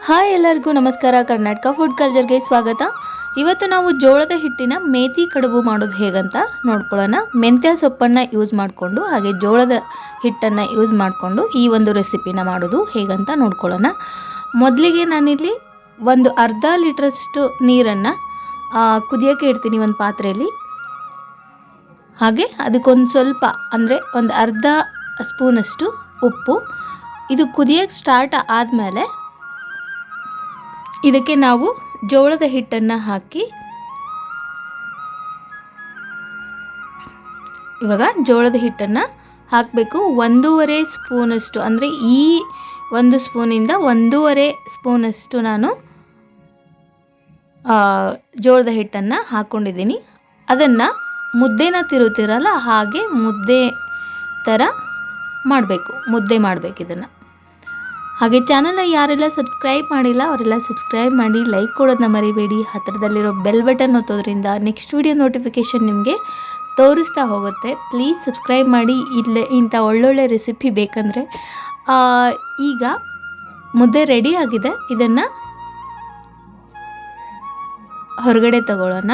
Hi ಎಲ್ಲರಿಗೂ ನಮಸ್ಕಾರ. Karnataka food ಕಲ್ಚರ್ಗೆ ಸ್ವಾಗತ. ಇವತ್ತು ನಾವು ಜೋಳದ ಹಿಟ್ಟಿನ ಮೇಥಿ ಕಡುಬು ಮಾಡೋದು ಹೇಗಂತ ನೋಡ್ಕೊಳ್ಳೋಣ. ಮೆಂತ್ಯ ಸೊಪ್ಪನ್ನು ಯೂಸ್ ಮಾಡಿಕೊಂಡು ಹಾಗೆ ಜೋಳದ ಹಿಟ್ಟನ್ನು ಯೂಸ್ ಮಾಡಿಕೊಂಡು ಈ ಒಂದು ರೆಸಿಪಿನ ಮಾಡೋದು ಹೇಗಂತ ನೋಡ್ಕೊಳ್ಳೋಣ. ಮೊದಲಿಗೆ ನಾನಿಲ್ಲಿ ಒಂದು ಅರ್ಧ ಲೀಟ್ರಷ್ಟು ನೀರನ್ನು ಕುದಿಯೋಕ್ಕೆ ಇಡ್ತೀನಿ ಒಂದು ಪಾತ್ರೆಯಲ್ಲಿ. ಹಾಗೆ ಅದಕ್ಕೊಂದು ಸ್ವಲ್ಪ ಅಂದರೆ ಒಂದು ಅರ್ಧ ಸ್ಪೂನಷ್ಟು ಉಪ್ಪು. ಇದು ಕುದಿಯೋಕ್ಕೆ ಸ್ಟಾರ್ಟ್ ಆದಮೇಲೆ ಇದಕ್ಕೆ ನಾವು ಜೋಳದ ಹಿಟ್ಟನ್ನು ಹಾಕಿ ಇವಾಗ ಜೋಳದ ಹಿಟ್ಟನ್ನು ಹಾಕಬೇಕು. 1.5 ಸ್ಪೂನಷ್ಟು ಅಂದರೆ ಈ ಒಂದು ಸ್ಪೂನಿಂದ 1.5 ಸ್ಪೂನಷ್ಟು ನಾನು ಜೋಳದ ಹಿಟ್ಟನ್ನು ಹಾಕ್ಕೊಂಡಿದ್ದೀನಿ. ಅದನ್ನು ಮುದ್ದೆನ ತಿರುತ್ತಿರಲ್ಲ ಹಾಗೆ ಮುದ್ದೆ ಥರ ಮಾಡಬೇಕು, ಮುದ್ದೆ ಮಾಡಬೇಕು ಇದನ್ನು. ಹಾಗೆ ಚಾನಲ್ನ ಯಾರೆಲ್ಲ ಸಬ್ಸ್ಕ್ರೈಬ್ ಮಾಡಿಲ್ಲ ಅವರೆಲ್ಲ ಸಬ್ಸ್ಕ್ರೈಬ್ ಮಾಡಿ, ಲೈಕ್ ಕೊಡೋದನ್ನ ಮರಿಬೇಡಿ. ಹತ್ತಿರದಲ್ಲಿರೋ ಬೆಲ್ ಬಟನ್ ಒತ್ತೋದ್ರಿಂದ ನೆಕ್ಸ್ಟ್ ವಿಡಿಯೋ ನೋಟಿಫಿಕೇಷನ್ ನಿಮಗೆ ತೋರಿಸ್ತಾ ಹೋಗುತ್ತೆ. ಪ್ಲೀಸ್ ಸಬ್ಸ್ಕ್ರೈಬ್ ಮಾಡಿ. ಇಲ್ಲೇ ಇಂಥ ಒಳ್ಳೊಳ್ಳೆ ರೆಸಿಪಿ ಬೇಕಂದರೆ. ಈಗ ಮುದ್ದೆ ರೆಡಿ ಆಗಿದೆ. ಇದನ್ನು ಹೊರಗಡೆ ತಗೊಳ್ಳೋಣ.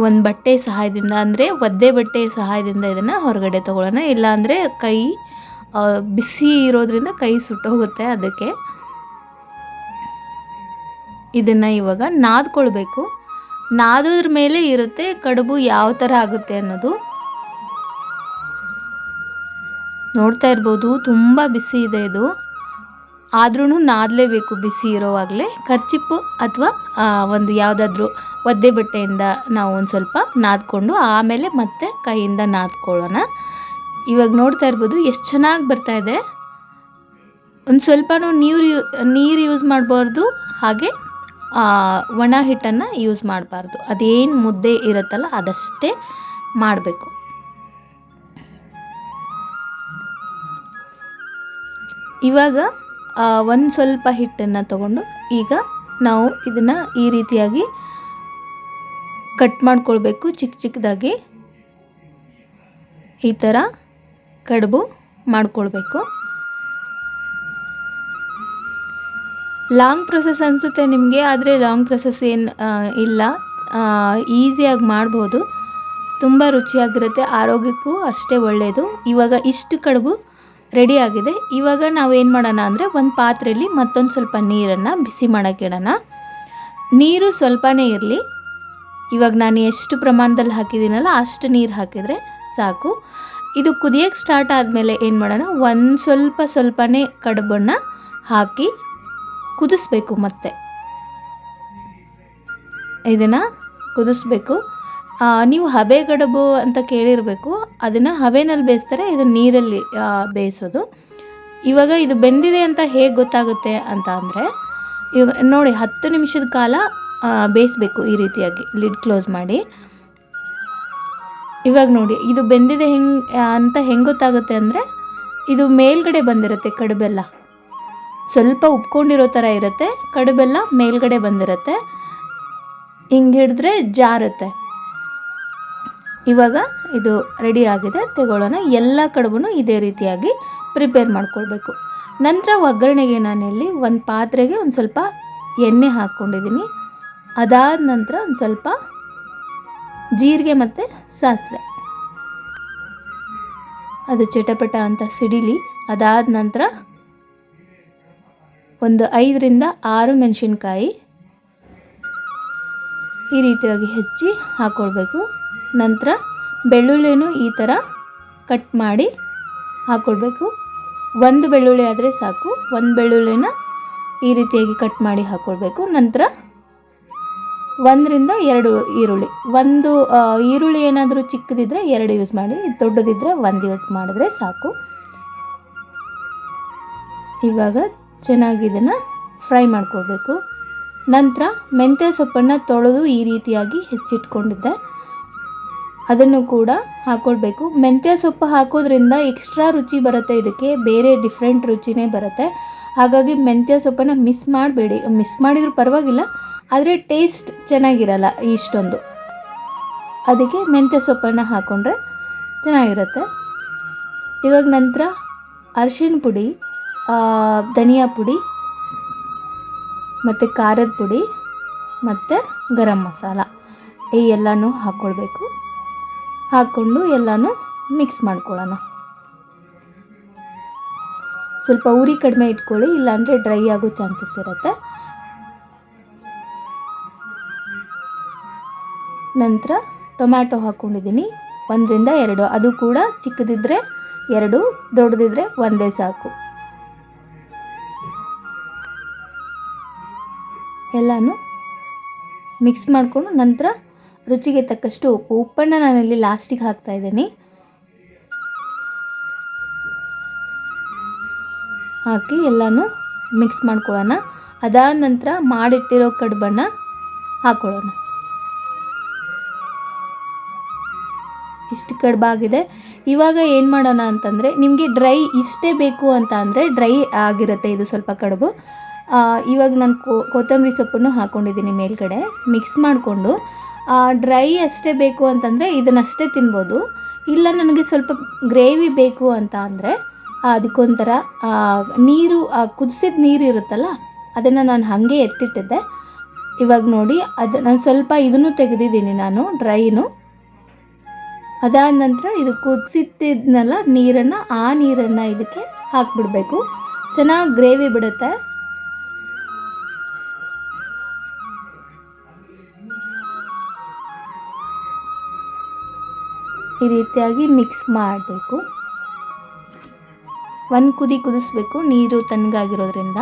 ಒಂದು ಬಟ್ಟೆ ಸಹಾಯದಿಂದ ಅಂದರೆ ಒದ್ದೆ ಬಟ್ಟೆ ಸಹಾಯದಿಂದ ಇದನ್ನು ಹೊರಗಡೆ ತಗೊಳ್ಳೋಣ. ಇಲ್ಲಾಂದರೆ ಕೈ ಬಿಸಿ ಇರೋದ್ರಿಂದ ಕೈ ಸುಟ್ಟೋಗುತ್ತೆ. ಅದಕ್ಕೆ ಇದನ್ನು ಇವಾಗ ನಾದ್ಕೊಳ್ಬೇಕು. ನಾದೋದ್ರ ಮೇಲೆ ಇರುತ್ತೆ ಕಡುಬು ಯಾವ ಥರ ಆಗುತ್ತೆ ಅನ್ನೋದು. ನೋಡ್ತಾ ಇರ್ಬೋದು ತುಂಬ ಬಿಸಿ ಇದೆ ಇದು, ಆದ್ರೂ ನಾದಲೇಬೇಕು ಬಿಸಿ ಇರೋವಾಗಲೇ. ಕರ್ಚಿಪ್ಪು ಅಥವಾ ಒಂದು ಯಾವುದಾದ್ರೂ ಒದ್ದೆ ಬಟ್ಟೆಯಿಂದ ನಾವು ಒಂದು ಸ್ವಲ್ಪ ನಾದ್ಕೊಂಡು ಆಮೇಲೆ ಮತ್ತೆ ಕೈಯಿಂದ ನಾದ್ಕೊಳ್ಳೋಣ. ಇವಾಗ ನೋಡ್ತಾ ಇರ್ಬೋದು ಎಷ್ಟು ಚೆನ್ನಾಗಿ ಬರ್ತಾ ಇದೆ. ಒಂದು ಸ್ವಲ್ಪನೂ ನೀರು ಯೂಸ್ ಮಾಡಬಾರ್ದು, ಹಾಗೆ ಒಣ ಹಿಟ್ಟನ್ನು ಯೂಸ್ ಮಾಡಬಾರ್ದು. ಅದೇನು ಮುದ್ದೆ ಇರುತ್ತಲ್ಲ ಅದಷ್ಟೇ ಮಾಡಬೇಕು. ಇವಾಗ ಒಂದು ಸ್ವಲ್ಪ ಹಿಟ್ಟನ್ನು ತಗೊಂಡು ಈಗ ನಾವು ಇದನ್ನು ಈ ರೀತಿಯಾಗಿ ಕಟ್ ಮಾಡ್ಕೊಳ್ಬೇಕು. ಚಿಕ್ಕ ಚಿಕ್ಕದಾಗಿ ಈ ಥರ ಕಡುಬು ಮಾಡ್ಕೊಳ್ಬೇಕು. ಲಾಂಗ್ ಪ್ರೊಸೆಸ್ ಅನಿಸುತ್ತೆ ನಿಮಗೆ, ಆದರೆ ಲಾಂಗ್ ಪ್ರೊಸೆಸ್ ಏನು ಇಲ್ಲ. ಈಸಿಯಾಗಿ ಮಾಡ್ಬೋದು, ತುಂಬ ರುಚಿಯಾಗಿರುತ್ತೆ, ಆರೋಗ್ಯಕ್ಕೂ ಅಷ್ಟೇ ಒಳ್ಳೆಯದು. ಇವಾಗ ಇಷ್ಟು ಕಡುಬು ರೆಡಿ ಆಗಿದೆ. ಇವಾಗ ನಾವು ಏನು ಮಾಡೋಣ ಅಂದರೆ ಒಂದು ಪಾತ್ರೆಯಲ್ಲಿ ಮತ್ತೊಂದು ಸ್ವಲ್ಪ ನೀರನ್ನು ಬಿಸಿ ಮಾಡೋಕ್ಕಿಡೋಣ. ನೀರು ಸ್ವಲ್ಪನೇ ಇರಲಿ. ಇವಾಗ ನಾನು ಎಷ್ಟು ಪ್ರಮಾಣದಲ್ಲಿ ಹಾಕಿದ್ದೀನಲ್ಲ ಅಷ್ಟು ನೀರು ಹಾಕಿದರೆ ಸಾಕು. ಇದು ಕುದಿಯೋಕ್ಕೆ ಸ್ಟಾರ್ಟ್ ಆದಮೇಲೆ ಏನು ಮಾಡೋಣ, ಒಂದು ಸ್ವಲ್ಪನೇ ಕಡುಬನ್ನು ಹಾಕಿ ಕುದಿಸ್ಬೇಕು. ಮತ್ತೆ ಇದನ್ನು ಕುದಿಸ್ಬೇಕು. ನೀವು ಹಬೆ ಕಡುಬು ಅಂತ ಕೇಳಿರಬೇಕು, ಅದನ್ನು ಹಬೆನಲ್ಲಿ ಬೇಯಿಸ್ತಾರೆ, ಇದನ್ನು ನೀರಲ್ಲಿ ಬೇಯಿಸೋದು. ಇವಾಗ ಇದು ಬೆಂದಿದೆ ಅಂತ ಹೇಗೆ ಗೊತ್ತಾಗುತ್ತೆ ಅಂತ ಅಂದರೆ, ಇವಾಗ ನೋಡಿ 10 ನಿಮಿಷದ ಕಾಲ ಬೇಯಿಸ್ಬೇಕು ಈ ರೀತಿಯಾಗಿ ಲಿಡ್ ಕ್ಲೋಸ್ ಮಾಡಿ. ಇವಾಗ ನೋಡಿ ಇದು ಬೆಂದಿದೆ ಹೆಂಗೆ ಗೊತ್ತಾಗುತ್ತೆ ಅಂದರೆ, ಇದು ಮೇಲ್ಗಡೆ ಬಂದಿರುತ್ತೆ ಕಡುಬೆಲ್ಲ, ಸ್ವಲ್ಪ ಉಪ್ಕೊಂಡಿರೋ ಥರ ಇರುತ್ತೆ. ಕಡುಬೆಲ್ಲ ಮೇಲ್ಗಡೆ ಬಂದಿರುತ್ತೆ, ಹಿಂಗೆ ಹಿಡಿದ್ರೆ ಜಾರುತ್ತೆ. ಇವಾಗ ಇದು ರೆಡಿ ಆಗಿದೆ, ತಗೊಳ್ಳೋಣ. ಎಲ್ಲ ಕಡುಬನ್ನು ಇದೇ ರೀತಿಯಾಗಿ ಪ್ರಿಪೇರ್ ಮಾಡ್ಕೊಳ್ಬೇಕು. ನಂತರ ಒಗ್ಗರಣೆಗೆ ನಾನಿಲ್ಲಿ ಒಂದು ಪಾತ್ರೆಗೆ ಒಂದು ಸ್ವಲ್ಪ ಎಣ್ಣೆ ಹಾಕ್ಕೊಂಡಿದ್ದೀನಿ. ಅದಾದ ನಂತರ ಒಂದು ಸ್ವಲ್ಪ ಜೀರಿಗೆ ಮತ್ತು ಸಾಸಿವೆ, ಅದು ಚಟಪಟ ಅಂತ ಸಿಡಿಲಿ. ಅದಾದ ನಂತರ ಒಂದು 5ರಿಂದ 6 ಮೆಣಸಿನ್ಕಾಯಿ ಈ ರೀತಿಯಾಗಿ ಹೆಚ್ಚಿ ಹಾಕ್ಕೊಳ್ಬೇಕು. ನಂತರ ಬೆಳ್ಳುಳ್ಳಿನೂ ಈ ಥರ ಕಟ್ ಮಾಡಿ ಹಾಕ್ಕೊಳ್ಬೇಕು. ಒಂದು ಬೆಳ್ಳುಳ್ಳಿ ಆದರೆ ಸಾಕು, ಒಂದು ಬೆಳ್ಳುಳ್ಳಿನ ಈ ರೀತಿಯಾಗಿ ಕಟ್ ಮಾಡಿ ಹಾಕ್ಕೊಳ್ಬೇಕು. ನಂತರ 1ರಿಂದ 2 ಈರುಳ್ಳಿ. ಒಂದು ಈರುಳ್ಳಿ ಏನಾದರೂ ಚಿಕ್ಕದಿದ್ದರೆ 2 ಯೂಸ್ ಮಾಡಿ, ದೊಡ್ಡದಿದ್ದರೆ 1 ಯೂಸ್ ಮಾಡಿದ್ರೆ ಸಾಕು. ಇವಾಗ ಚೆನ್ನಾಗಿ ಇದನ್ನು ಫ್ರೈ ಮಾಡ್ಕೊಳ್ಬೇಕು. ನಂತರ ಮೆಂತ್ಯ ಸೊಪ್ಪನ್ನು ತೊಳೆದು ಈ ರೀತಿಯಾಗಿ ಹೆಚ್ಚಿಟ್ಕೊಂಡಿದ್ದೆ, ಅದನ್ನು ಕೂಡ ಹಾಕ್ಕೊಳ್ಬೇಕು. ಮೆಂತ್ಯ ಸೊಪ್ಪು ಹಾಕೋದ್ರಿಂದ ಎಕ್ಸ್ಟ್ರಾ ರುಚಿ ಬರುತ್ತೆ, ಇದಕ್ಕೆ ಬೇರೆ ಡಿಫ್ರೆಂಟ್ ರುಚಿನೇ ಬರುತ್ತೆ. ಹಾಗಾಗಿ ಮೆಂತ್ಯ ಸೊಪ್ಪನ್ನು ಮಿಸ್ ಮಾಡಬೇಡಿ. ಮಿಸ್ ಮಾಡಿದರೂ ಪರವಾಗಿಲ್ಲ, ಆದರೆ ಟೇಸ್ಟ್ ಚೆನ್ನಾಗಿರಲ್ಲ ಇಷ್ಟೊಂದು. ಅದಕ್ಕೆ ಮೆಂತ್ಯ ಸೊಪ್ಪನ್ನು ಹಾಕ್ಕೊಂಡ್ರೆ ಚೆನ್ನಾಗಿರುತ್ತೆ. ಇವಾಗ ನಂತರ ಅರಿಶಿಣ ಪುಡಿ, ಧನಿಯಾ ಪುಡಿ ಮತ್ತು ಖಾರದ ಪುಡಿ ಮತ್ತು ಗರಂ ಮಸಾಲ ಈ ಎಲ್ಲನೂ ಹಾಕ್ಕೊಳ್ಬೇಕು. ಹಾಕ್ಕೊಂಡು ಎಲ್ಲನೂ ಮಿಕ್ಸ್ ಮಾಡ್ಕೊಳ್ಳೋಣ. ಸ್ವಲ್ಪ ಉರಿ ಕಡಿಮೆ ಇಟ್ಕೊಳ್ಳಿ, ಇಲ್ಲಾಂದರೆ ಡ್ರೈ ಆಗೋ ಚಾನ್ಸಸ್ ಇರುತ್ತೆ. ನಂತರ ಟೊಮ್ಯಾಟೊ ಹಾಕ್ಕೊಂಡಿದ್ದೀನಿ 1ರಿಂದ 2, ಅದು ಕೂಡ ಚಿಕ್ಕದಿದ್ದರೆ 2, ದೊಡ್ಡದಿದ್ದರೆ 1 ಸಾಕು. ಎಲ್ಲನೂ ಮಿಕ್ಸ್ ಮಾಡಿಕೊಂಡು ನಂತರ ರುಚಿಗೆ ತಕ್ಕಷ್ಟು ಉಪ್ಪನ್ನು ನಾನಿಲ್ಲಿ ಲಾಸ್ಟಿಗೆ ಹಾಕ್ತಾಯಿದ್ದೀನಿ. ಹಾಕಿ ಎಲ್ಲನೂ ಮಿಕ್ಸ್ ಮಾಡ್ಕೊಳ್ಳೋಣ. ಅದಾದ ನಂತರ ಮಾಡಿಟ್ಟಿರೋ ಕಡುಬನ್ನು ಹಾಕ್ಕೊಳ್ಳೋಣ. ಇಷ್ಟು ಕಡುಬಾಗಿದೆ. ಇವಾಗ ಏನು ಮಾಡೋಣ ಅಂತಂದರೆ, ನಿಮಗೆ ಡ್ರೈ ಇಷ್ಟೇ ಬೇಕು ಅಂತ ಅಂದರೆ ಡ್ರೈ ಆಗಿರುತ್ತೆ ಇದು ಸ್ವಲ್ಪ ಕಡುಬು. ಇವಾಗ ನಾನು ಕೊತ್ತಂಬರಿ ಸೊಪ್ಪನ್ನು ಹಾಕ್ಕೊಂಡಿದ್ದೀನಿ ಮೇಲ್ಗಡೆ. ಮಿಕ್ಸ್ ಮಾಡಿಕೊಂಡು ಡ್ರೈ ಅಷ್ಟೇ ಬೇಕು ಅಂತಂದರೆ ಇದನ್ನಷ್ಟೇ ತಿನ್ಬೋದು. ಇಲ್ಲ ನನಗೆ ಸ್ವಲ್ಪ ಗ್ರೇವಿ ಬೇಕು ಅಂತ ಅಂದರೆ ಅದಕ್ಕೊಂಥರ ನೀರು, ಕುದಿಸಿದ ನೀರು ಇರುತ್ತಲ್ಲ ಅದನ್ನು ನಾನು ಹಾಗೆ ಎತ್ತಿಟ್ಟಿದ್ದೆ. ಇವಾಗ ನೋಡಿ ಅದು ನಾನು ಸ್ವಲ್ಪ ಇದನ್ನು ತೆಗೆದಿದ್ದೀನಿ ನಾನು ಡ್ರೈನು. ಅದಾದ ನಂತರ ಇದು ಕುದಿಸಿಟ್ಟಿದ್ನಲ್ಲ ನೀರನ್ನು, ಆ ನೀರನ್ನು ಇದಕ್ಕೆ ಹಾಕಿಬಿಡಬೇಕು. ಚೆನ್ನಾಗಿ ಗ್ರೇವಿ ಬಿಡುತ್ತೆ. ಈ ರೀತಿಯಾಗಿ ಮಿಕ್ಸ್ ಮಾಡಬೇಕು. ಒಂದು ಕುದಿಸ್ಬೇಕು, ನೀರು ತಣ್ಣಗಾಗಿರೋದ್ರಿಂದ.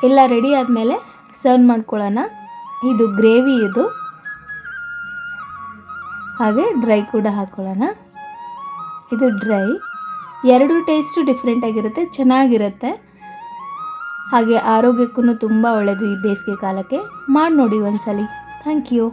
ಎಲ್ಲ ರೆಡಿ ಆದಮೇಲೆ ಸರ್ವ್ ಮಾಡ್ಕೊಳ್ಳೋಣ. ಇದು ಗ್ರೇವಿ ಇದು. ಹಾಗೆ ಡ್ರೈ ಕೂಡ ಹಾಕ್ಕೊಳ್ಳೋಣ. ಇದು ಡ್ರೈ. 2 ಟೇಸ್ಟು ಡಿಫ್ರೆಂಟಾಗಿರುತ್ತೆ, ಚೆನ್ನಾಗಿರುತ್ತೆ. ಹಾಗೆ ಆರೋಗ್ಯಕ್ಕೂ ತುಂಬ ಒಳ್ಳೆಯದು ಈ ಬೇಸಿಗೆ ಕಾಲಕ್ಕೆ. ಮಾಡಿ ನೋಡಿ ಒಂದ್ಸಲಿ. Thank you.